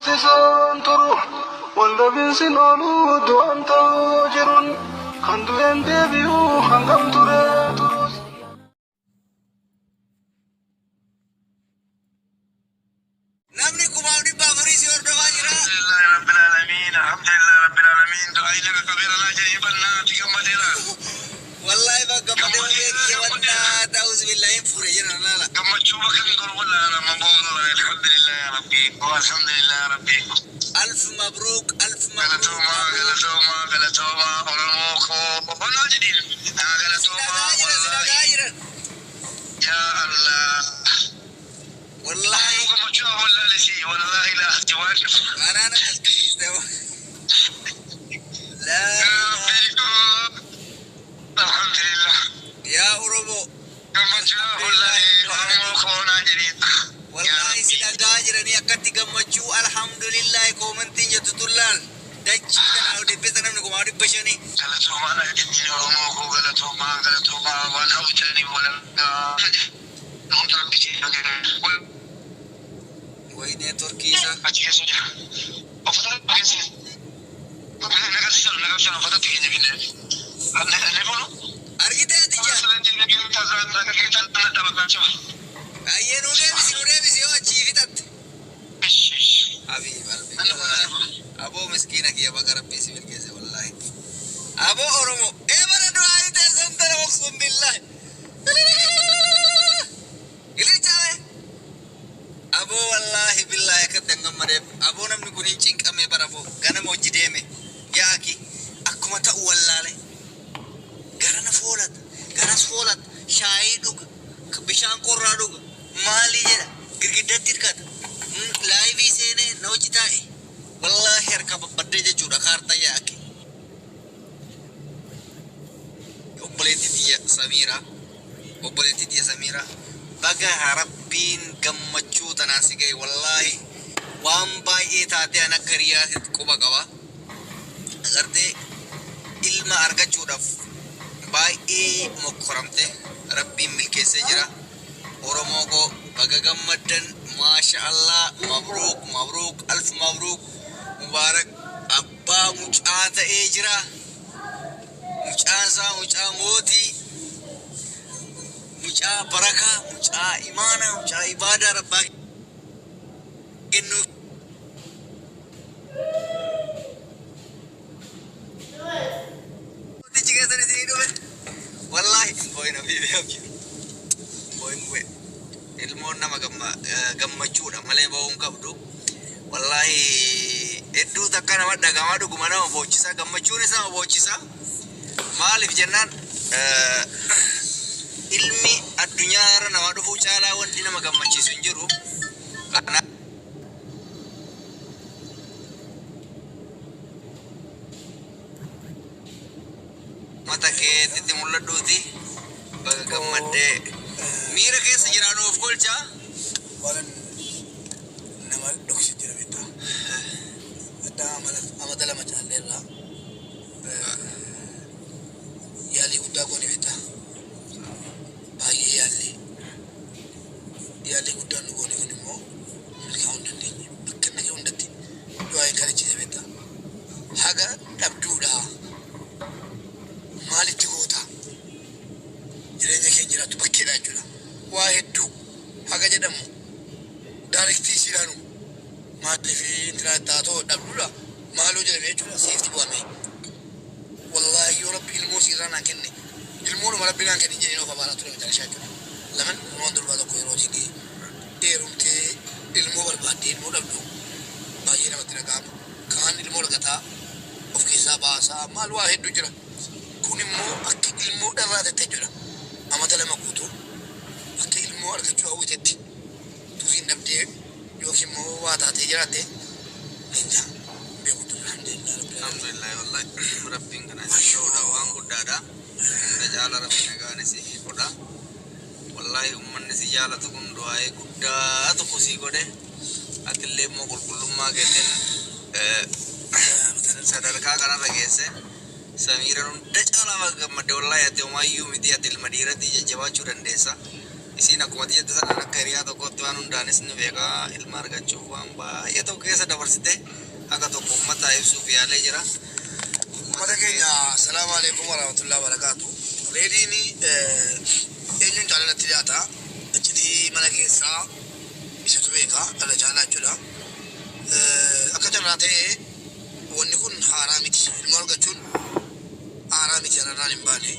Sisan turu walla binsin olu du'an ta'uu jirun kan du'een deebi'u hangam ture turus. Namni kumaaf dhibbaa furii si hordofaa jira. Alhamdulillahi rabbil alamin. Alhamdulillahi rabbil alamin. Du'aayi laga qabeera laa jedhee bannaa ati gammadeera. Wallahi bakka gammadee beekee wannaa ta'us billahi fure jira laala. Gammachuu bakka hin goru wallaahi nama boona. Alhamdulillahi rabbi. Alhamdulillahi rabbi. Alf mabruuk alf Galatooma galatooma galatooma Oromoo koo wannaa jedhiin. Galatooma Sidagaa jiran. yaa Allah. Wallahi Gammachuu wallaahi si wallahi laa jawaan. anaana kalkisiiste laa Alhamdulillah. yaa Oromoo Gammachuu wallaahi Oromoo koo naa jedhiin. wallahi sidagaa jiranii akkatti gammachuu alhamdulillahi koomantiin jettu tullaal dachii kanaa dhibbisa namni kumaa dhibba shanii. Galatooma naa jedhiin Oromoo koo galatooma galatooma waan hawwatanii walaa. Wayinee Turkiisa. Achi keessa jira. Uffata keessa. Nagarsiisan uffata keenya finne. Anne bulu. Argitee ati jaa. Salan jirga keenya taasisa naga keessa nana dhaba qacha. Ayyee nu deebisi yoo achii fixatte. Habiib aboo miskiina kiyya baga rabbii si milkeesse wallahi. Aboo Oromoo eebara du'aayi teessan tana maqsuun billahi. Ililchaame. Aboo wallahi billahi akkatti hin gammadeef. Aboo namni kun hin cinqame barafoo ganama hojii deeme yaaki akkuma ta'u wallaale. Garana foolata garas foolata shaayii dhuga bishaan qorraa dhuga maalii jedha girgiddatti hirkata laayivii seenee na hojii taa'e wallahi harka babbadee jechuudha kaartaa yaaki. Obboleettii tiyya Samiiraa baga rabbiin gammachuu tanaa si ga'e wallahi waan baay'ee taatee an akka hiriyaatti quba qaba. Agartee ilma argachuudhaaf baay'ee mokkoramte rabbiin milkeessee jira. Oromoo koo baga gammaddan maasha Allah mabruuk mabruuk alf mabruuk mubaarak abbaa mucaa ta'ee jira. Mucaan isaa mucaa mootii mucaa barakaa mucaa imaanaa mucaa ibaadaa rabbaa kennuuf. Wallahi boyna bibi abji boy ilmoon nama gammachuudha malee ba'uun qabdu wallahi hedduu takka nama dhagamaa dhuguma nama boocisa gammachuun isaa nama boocisa maaliif jennaan ilmi addunyaa irra nama dhufuu caalaa wanti nama gammachiisu hin jiru. Mata keetitti mul'adhuuti baga gammaddee miira keessa jiraanu of golchaa. Walan nama dhoksi jira beektaa. Adda amata lama caalleerraa yaalii guddaa goone beektaa. Baay'ee yaalii guddaa nu goone kun immoo milkaa'uu hin dandeenye. Bakka inni hundatti du'aa kan ijjite beektaa. Haga dhabduudhaa. Maalitti goota jireenya keenya jiraattu bakkeedha jechuudha. Waa hedduu haga jedhamu daayirektii siidhaanu maaliif intinaa taatoo dhabduudha maaloo jedhame jechuudha seefti bu'ame. Wallaahi yoo rabbi ilmoo siirraa naan kenne ilmoonuma rabbi naan kenne jedhee of abaanaa ture miti jechuudha. Laman ilmoon durbaa tokko yeroo isin heerumtee ilmoo barbaaddee ilmoo dhabdu baay'ee namatti dhaga'ama. Kaan ilmoo lagataa of keessaa baasaa maal waa hedduu jira. Kun immoo akka ilmoo dharraa ta'e jira. Amata lama guutuu akka ilmoo argachuu hawwitetti tusiin dhabdee yookiin immoo waa taatee jiraatte leenja beekutu Alhamdulillah wallahi rabbiin kana shoodha waan guddaadha. Hunda jaala rabbiin nagaan si godha. Wallahi ummanni si jaalatu kun du'aa guddaa tokko si godhe. Atillee immoo qulqullummaa keetiin sadarkaa kanarra geesse. Samiiraan hunda caalaa gammadde wallahi ati homaayyuu miti ati ilma dhiiratti jajjabaachuu dandeessa. isiin akkuma jette sana akka hiriyaa tokkotti waan hundaanis ni beekaa ilma argachuuf waan baay'ee tokko keessa dabarsite akka tokko ummata ibsuuf yaalee jira. Ummata keenya assalaamu alaikum warahmatullahi wabarakatuh. Reediin eenyuun jaalalatti dhiyaata achitti mana keessaa isatu beekaa dhala caalaa jechuudha. Akka carraa ta'ee wanni kun haaraa miti ilma argachuun haaraa miti anarraan hin baane